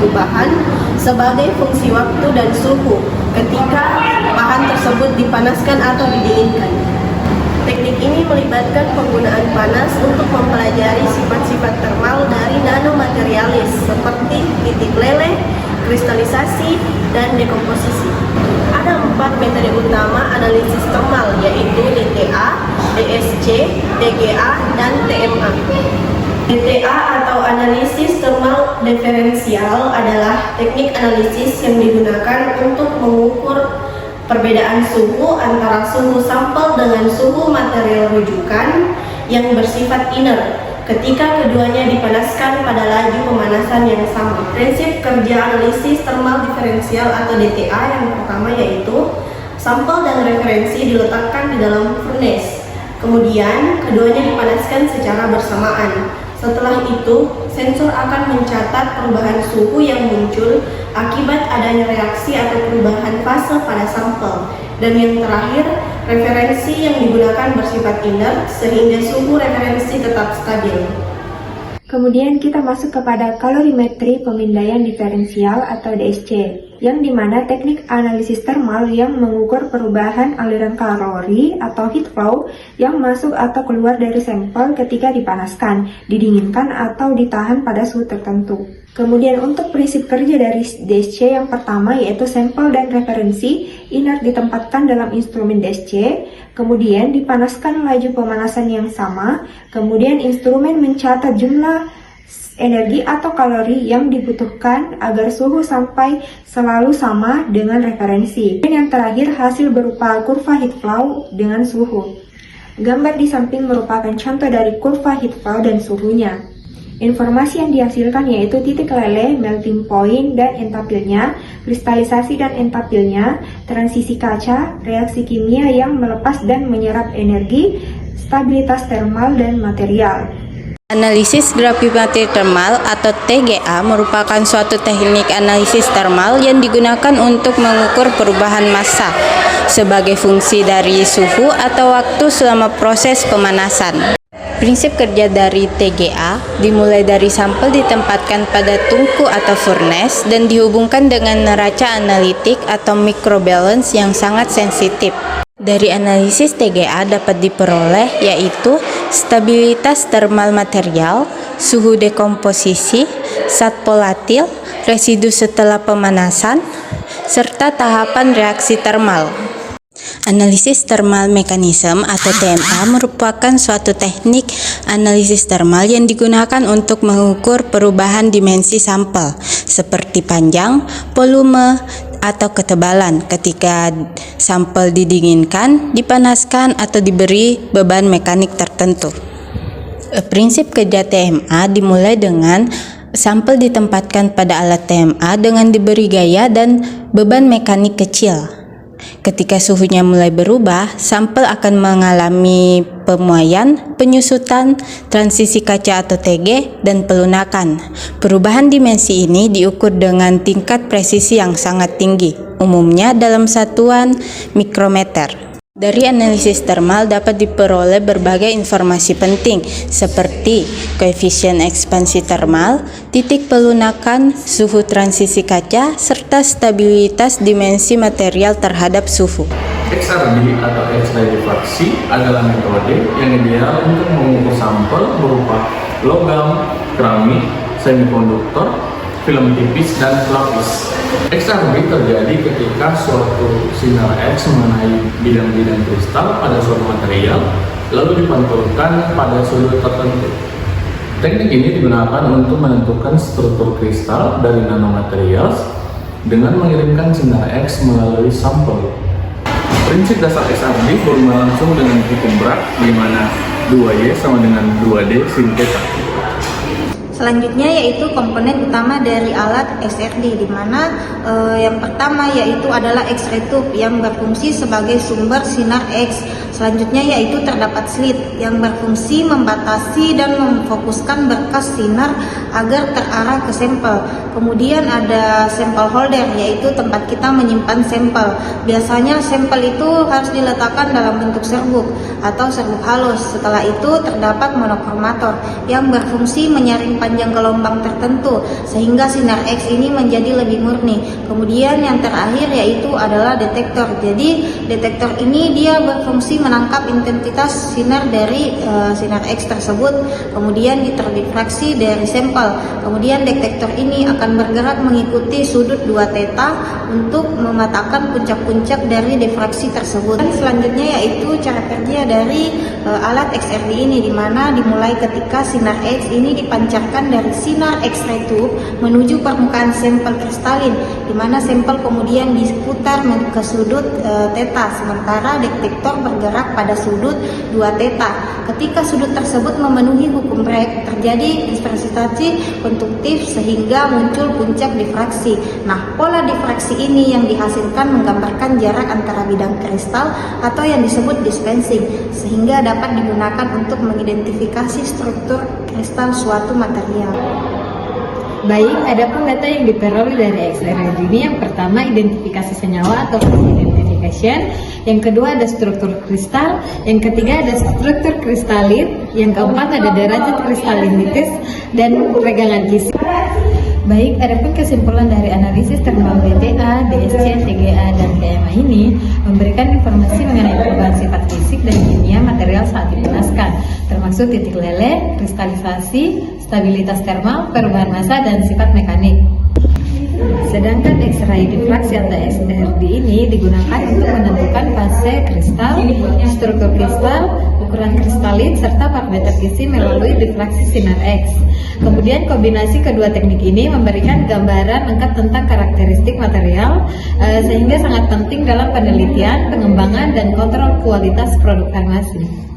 suatu bahan sebagai fungsi waktu dan suhu ketika bahan tersebut dipanaskan atau didinginkan. Teknik ini melibatkan penggunaan panas untuk mempelajari sifat-sifat termal dari nanomaterialis seperti titik leleh, kristalisasi, dan dekomposisi. Ada 4 metode utama analisis termal, yaitu DTA, DSC, DGA, dan TMA. DTA atau analisis termal diferensial adalah teknik analisis yang digunakan untuk mengukur perbedaan suhu antara suhu sampel dengan suhu material rujukan yang bersifat inert ketika keduanya dipanaskan pada laju pemanasan yang sama. Prinsip kerja analisis termal diferensial atau DTA yang pertama yaitu sampel dan referensi diletakkan di dalam furnace. Kemudian keduanya dipanaskan secara bersamaan. Setelah itu, sensor akan mencatat perubahan suhu yang muncul akibat adanya reaksi atau perubahan fase pada sampel. Dan yang terakhir, referensi yang digunakan bersifat inert sehingga suhu referensi tetap stabil. Kemudian kita masuk kepada kalorimetri pemindaian diferensial atau DSC, yang dimana teknik analisis termal yang mengukur perubahan aliran kalori atau heat flow yang masuk atau keluar dari sampel ketika dipanaskan, didinginkan, atau ditahan pada suhu tertentu. Kemudian untuk prinsip kerja dari DSC yang pertama yaitu sampel dan referensi inert ditempatkan dalam instrumen DSC, kemudian dipanaskan laju pemanasan yang sama, kemudian instrumen mencatat jumlah energi atau kalori yang dibutuhkan agar suhu sampai selalu sama dengan referensi. Dan yang terakhir hasil berupa kurva heat flow dengan suhu. Gambar di samping merupakan contoh dari kurva heat flow dan suhunya. Informasi yang dihasilkan yaitu titik leleh, melting point, dan entapilnya, kristalisasi dan entapilnya, transisi kaca, reaksi kimia yang melepas dan menyerap energi, stabilitas termal dan material. Analisis gravimetri termal atau TGA merupakan suatu teknik analisis termal yang digunakan untuk mengukur perubahan massa sebagai fungsi dari suhu atau waktu selama proses pemanasan. Prinsip kerja dari TGA dimulai dari sampel ditempatkan pada tungku atau furnace dan dihubungkan dengan neraca analitik atau microbalance yang sangat sensitif. Dari analisis TGA dapat diperoleh yaitu stabilitas termal material, suhu dekomposisi, zat volatil, residu setelah pemanasan, serta tahapan reaksi termal. Analisis thermal mechanism atau TMA merupakan suatu teknik analisis termal yang digunakan untuk mengukur perubahan dimensi sampel seperti panjang, volume, atau ketebalan ketika sampel didinginkan, dipanaskan, atau diberi beban mekanik tertentu. Prinsip kerja TMA dimulai dengan sampel ditempatkan pada alat TMA dengan diberi gaya dan beban mekanik kecil. Ketika suhunya mulai berubah, sampel akan mengalami pemuaian, penyusutan, transisi kaca atau TG, dan pelunakan. Perubahan dimensi ini diukur dengan tingkat presisi yang sangat tinggi, umumnya dalam satuan mikrometer. Dari analisis termal dapat diperoleh berbagai informasi penting seperti koefisien ekspansi termal, titik pelunakan, suhu transisi kaca, serta stabilitas dimensi material terhadap suhu. XRD atau X-ray diffraksi adalah metode yang ideal untuk mengukur sampel berupa logam, keramik, semikonduktor, film tipis, dan lapis. XRD terjadi ketika suatu sinar X mengenai bidang-bidang kristal pada suatu material lalu dipantulkan pada sudut tertentu. Teknik ini digunakan untuk menentukan struktur kristal dari nanomaterial dengan mengirimkan sinar X melalui sampel. Prinsip dasar XRD berhubungan langsung dengan hukum Bragg di mana 2Y sama dengan 2D sin theta. Selanjutnya yaitu komponen utama dari alat XRD, di mana yang pertama yaitu adalah X-ray tube yang berfungsi sebagai sumber sinar X. Selanjutnya yaitu terdapat slit yang berfungsi membatasi dan memfokuskan berkas sinar agar terarah ke sampel. Kemudian ada sampel holder, yaitu tempat kita menyimpan sampel. Biasanya sampel itu harus diletakkan dalam bentuk serbuk atau serbuk halus. Setelah itu terdapat monokromator yang berfungsi menyaring pancaran sepanjang gelombang tertentu sehingga sinar X ini menjadi lebih murni. Kemudian yang terakhir yaitu adalah detektor. Jadi detektor ini dia berfungsi menangkap intensitas sinar dari sinar X tersebut, kemudian diterdifraksi dari sampel. Kemudian detektor ini akan bergerak mengikuti sudut 2 theta untuk mematakan puncak-puncak dari difraksi tersebut. Dan selanjutnya yaitu cara kerja dari alat XRD ini, di mana dimulai ketika sinar X ini dipancarkan dari sinar X-ray tube menuju permukaan sampel kristalin, di mana sampel kemudian diputar ke sudut theta, sementara detektor bergerak pada sudut 2 theta. Ketika sudut tersebut memenuhi hukum Bragg, terjadi dispersitasi konduktif sehingga muncul puncak difraksi. Nah, pola difraksi ini yang dihasilkan menggambarkan jarak antara bidang kristal atau yang disebut dispensing, sehingga dapat digunakan untuk mengidentifikasi struktur kristal suatu material. Baik, adapun data yang diperoleh dari XRD ini, yang pertama identifikasi senyawa atau identification, yang kedua ada struktur kristal, yang ketiga ada struktur kristalit, yang keempat ada derajat kristalinitas dan regangan isi. Baik, adapun kesimpulan dari analisis thermal BTA, DSC, TGA, dan TMA ini memberikan informasi mengenai perubahan sifat fisik dan kimia material saat dipanaskan, termasuk titik leleh, kristalisasi, stabilitas termal, perubahan massa, dan sifat mekanik. Sedangkan X-ray difraksi atau XRD ini digunakan untuk menentukan fase kristal, struktur kristal, ukuran kristalit, serta parameter isi melalui difraksi sinar X. Kemudian kombinasi kedua teknik ini memberikan gambaran lengkap tentang karakteristik material, sehingga sangat penting dalam penelitian, pengembangan, dan kontrol kualitas produk farmasi.